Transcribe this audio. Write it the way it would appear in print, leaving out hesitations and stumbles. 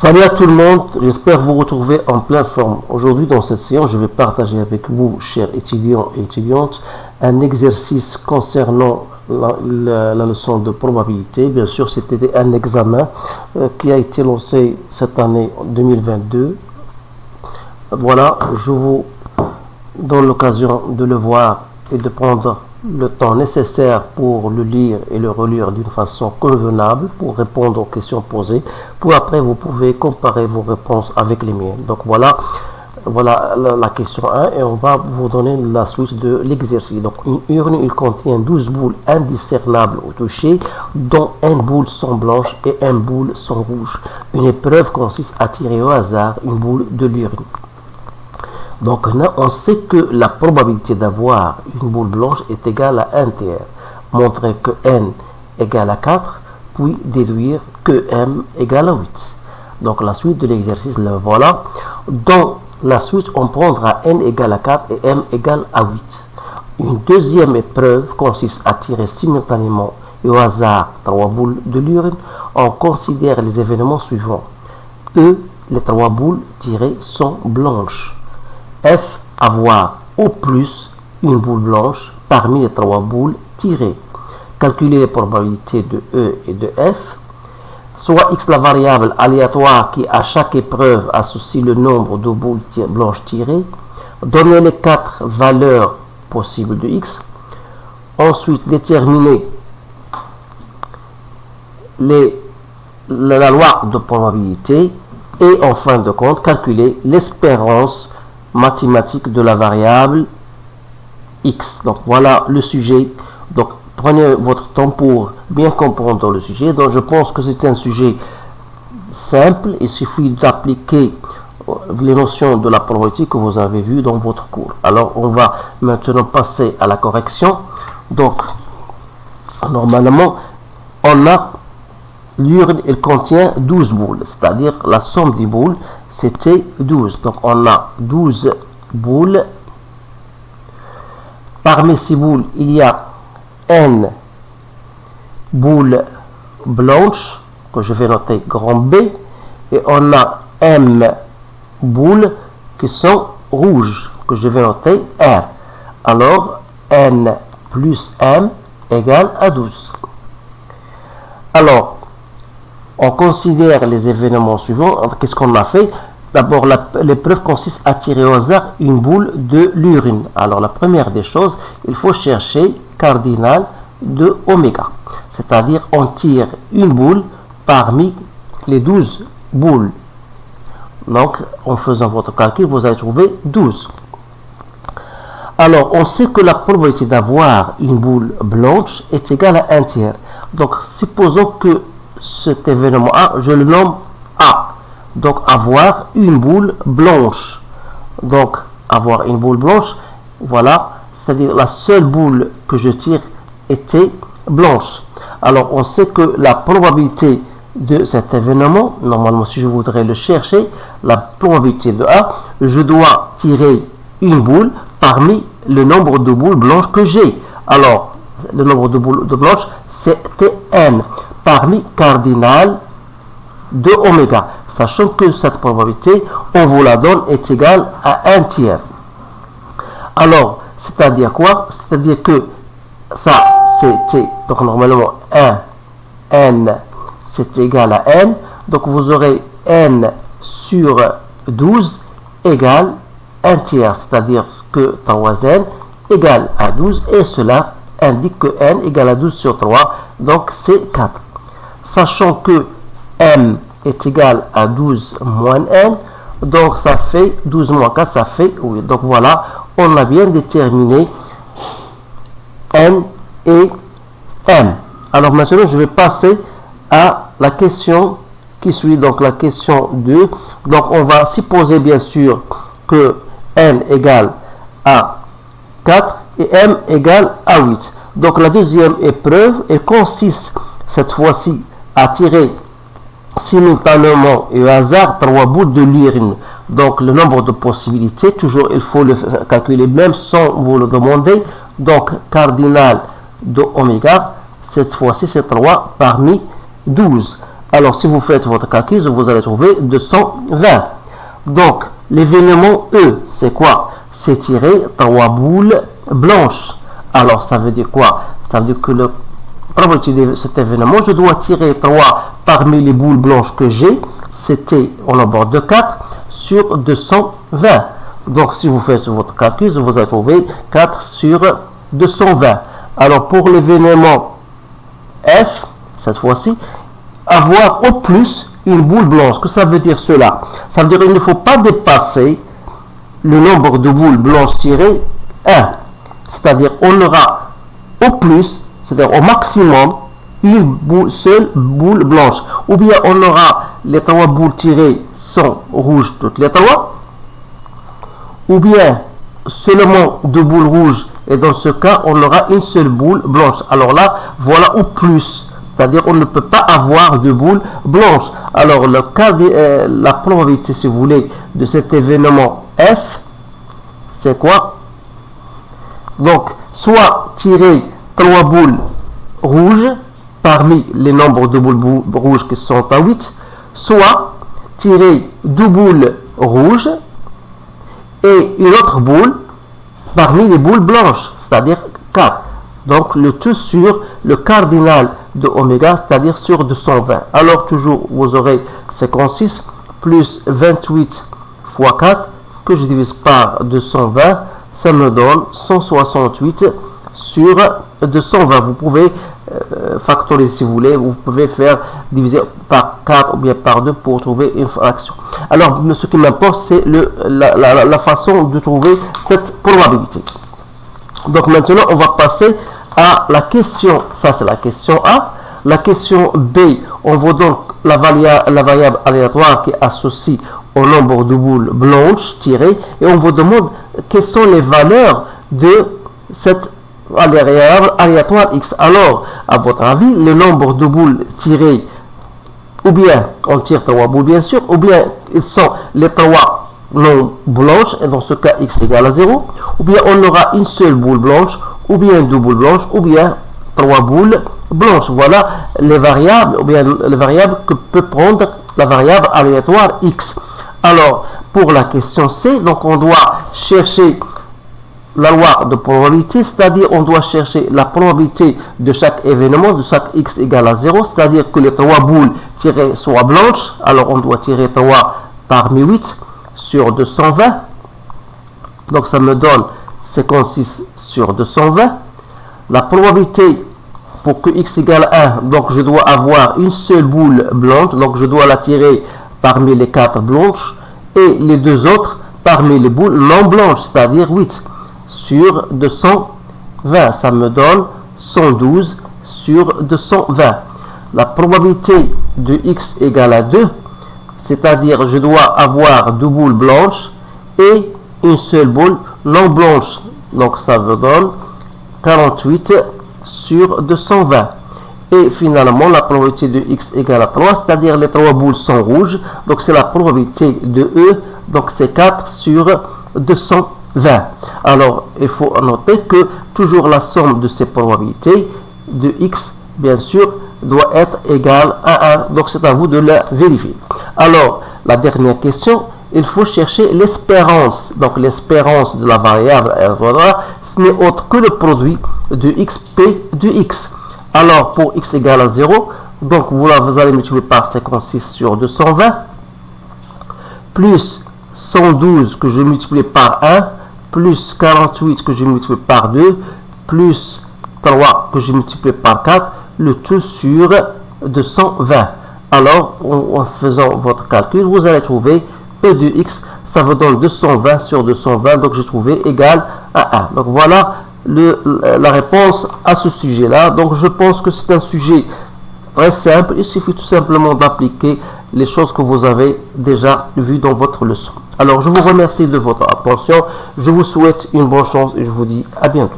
Salut à tout le monde, j'espère vous retrouver en pleine forme. Aujourd'hui dans cette séance, je vais partager avec vous, chers étudiants et étudiantes, un exercice concernant la leçon de probabilité. Bien sûr, c'était un examen qui a été lancé cette année 2022. Voilà, je vous donne l'occasion de le voir et de prendre le temps nécessaire pour le lire et le relire d'une façon convenable pour répondre aux questions posées. Pour après, vous pouvez comparer vos réponses avec les miennes. Donc voilà la question 1 et on va vous donner la suite de l'exercice. Donc une urne, il contient 12 boules indiscernables au toucher, dont une boule sont blanche et une boule sont rouge. Une épreuve consiste à tirer au hasard une boule de l'urne. Donc là, on sait que la probabilité d'avoir une boule blanche est égale à 1 tiers. Montrer que n égale à 4, puis déduire que m égale à 8. Donc la suite de l'exercice, le voilà. Dans la suite, on prendra n égale à 4 et m égale à 8. Une deuxième épreuve consiste à tirer simultanément et au hasard 3 boules de l'urne. On considère les événements suivants. E, les 3 boules tirées sont blanches. F, avoir au plus une boule blanche parmi les 3 boules tirées. Calculer les probabilités de E et de F. Soit X la variable aléatoire qui à chaque épreuve associe le nombre de boules blanches tirées. Donner les 4 valeurs possibles de X. Ensuite, déterminer la loi de probabilité. Et en fin de compte, calculer l'espérance mathématique de la variable x. Donc voilà le sujet. Donc prenez votre temps pour bien comprendre le sujet. Donc je pense que c'est un sujet simple. Il suffit d'appliquer les notions de la probabilité que vous avez vues dans votre cours. Alors on va maintenant passer à la correction. Donc normalement on a l'urne, elle contient 12 boules, c'est-à-dire la somme des boules c'était 12. Donc on a 12 boules. Parmi ces boules, il y a n boules blanches, que je vais noter grand B, et on a m boules qui sont rouges, que je vais noter R. Alors, n plus m égale à 12. Alors, on considère les événements suivants. Qu'est-ce qu'on a fait? D'abord, l'épreuve consiste à tirer au hasard une boule de l'urine. Alors, la première des choses, il faut chercher cardinal de oméga. C'est-à-dire, on tire une boule parmi les 12 boules. Donc, en faisant votre calcul, vous allez trouver 12. Alors, on sait que la probabilité d'avoir une boule blanche est égale à 1 tiers. Donc, supposons que cet événement A, je le nomme A. Donc, avoir une boule blanche. Donc, avoir une boule blanche, voilà, c'est-à-dire la seule boule que je tire était blanche. Alors, on sait que la probabilité de cet événement, normalement, si je voudrais le chercher, la probabilité de A, je dois tirer une boule parmi le nombre de boules blanches que j'ai. Alors, le nombre de boules blanches, c'était n. Parmi cardinal de oméga, sachant que cette probabilité, on vous la donne, est égale à 1 tiers. Alors, c'est-à-dire quoi? C'est-à-dire que ça, c'était, donc normalement, 1, n, c'est égal à n. Donc, vous aurez n sur 12 égale 1 tiers, c'est-à-dire que 3n égale à 12, et cela indique que n égale à 12 sur 3, donc c'est 4. Sachant que m est égal à 12 moins n, donc ça fait 12 moins 4, ça fait 8. Donc voilà, on a bien déterminé n et m. Alors maintenant, je vais passer à la question qui suit, donc la question 2. Donc on va supposer bien sûr que n égale à 4 et m égale à 8. Donc la deuxième épreuve, elle consiste cette fois-ci à tirer simultanément et au hasard 3 boules de l'urine. Donc le nombre de possibilités, toujours il faut le calculer même sans vous le demander. Donc cardinal de oméga, cette fois-ci c'est 3 parmi 12. Alors, si vous faites votre calcul, vous allez trouver 220. Donc, l'événement E, c'est quoi? C'est tirer 3 boules blanches. Alors, ça veut dire quoi? Ça veut dire que le probabilité de cet événement, je dois tirer 3 parmi les boules blanches que j'ai. C'était au nombre de 4 sur 220. Donc, si vous faites votre calcul, vous allez trouver 4 sur 220. Alors, pour l'événement F, cette fois-ci, avoir au plus une boule blanche. Que ça veut dire cela? Ça veut dire qu'il ne faut pas dépasser le nombre de boules blanches tirées 1. C'est-à-dire on aura au plus, c'est-à-dire au maximum, une seule boule blanche. Ou bien on aura les 3 boules tirées sont rouges toutes les 3. Ou bien seulement 2 boules rouges. Et dans ce cas, on aura une seule boule blanche. Alors là, voilà au plus. C'est-à-dire on ne peut pas avoir de boule blanche. Alors le cas de la probabilité, si vous voulez, de cet événement F, c'est quoi? Donc, soit tirer 3 boules rouges parmi les nombres de boules rouges qui sont à 8, soit tirer 2 boules rouges et une autre boule parmi les boules blanches, c'est-à-dire 4. Donc, le tout sur le cardinal de oméga, c'est-à-dire sur 220. Alors, toujours, vous aurez 56 plus 28 fois 4, que je divise par 220, ça me donne 168 sur 220. Vous pouvez factoriser si vous voulez, vous pouvez faire diviser par 4 ou bien par 2 pour trouver une fraction. Alors, ce qui m'importe, c'est la façon de trouver cette probabilité. Donc maintenant, on va passer à la question, ça c'est la question A. La question B, on voit donc la variable aléatoire qui est associée au nombre de boules blanches tirées et on vous demande quelles sont les valeurs de cette variable aléatoire X. Alors, à votre avis, le nombre de boules tirées, ou bien on tire 3 boules bien sûr, ou bien ils sont les 3 non blanches, et dans ce cas X égale à 0, ou bien on aura une seule boule blanche, ou bien 2 boules blanches, ou bien 3 boules blanches. Voilà les variables, ou bien les variables que peut prendre la variable aléatoire X. Alors, pour la question C, donc on doit chercher la loi de probabilité, c'est-à-dire on doit chercher la probabilité de chaque événement, de chaque X égale à 0, c'est-à-dire que les 3 boules tirées soient blanches, alors on doit tirer 3 parmi 8 sur 220, donc ça me donne 56 sur 220. La probabilité pour que X égale 1, donc je dois avoir une seule boule blanche, donc je dois la tirer parmi les 4 blanches, et les 2 autres parmi les boules non blanches, c'est-à-dire 8 sur 220, ça me donne 112 sur 220. La probabilité de X égale à 2, c'est-à-dire je dois avoir 2 boules blanches et une seule boule non blanche, donc ça me donne 48 sur 220. Et finalement, la probabilité de X égale à 3, c'est-à-dire les 3 boules sont rouges, donc c'est la probabilité de E, donc c'est 4 sur 220. Alors, il faut noter que toujours la somme de ces probabilités de X, bien sûr, doit être égale à 1. Donc, c'est à vous de la vérifier. Alors, la dernière question, il faut chercher l'espérance. Donc, l'espérance de la variable ce n'est autre que le produit de XP de X. Alors, pour X égale à 0, donc vous allez multiplier par 56 sur 220, plus 112 que je multiplie par 1, plus 48 que je multiplie par 2, plus 3 que je multiplie par 4, le tout sur 220. Alors, en faisant votre calcul, vous allez trouver P de X, ça vous donne 220 sur 220, donc j'ai trouvé égal à 1. Donc voilà la réponse à ce sujet-là. Donc je pense que c'est un sujet très simple. Il suffit tout simplement d'appliquer les choses que vous avez déjà vues dans votre leçon. Alors je vous remercie de votre attention. Je vous souhaite une bonne chance et je vous dis à bientôt.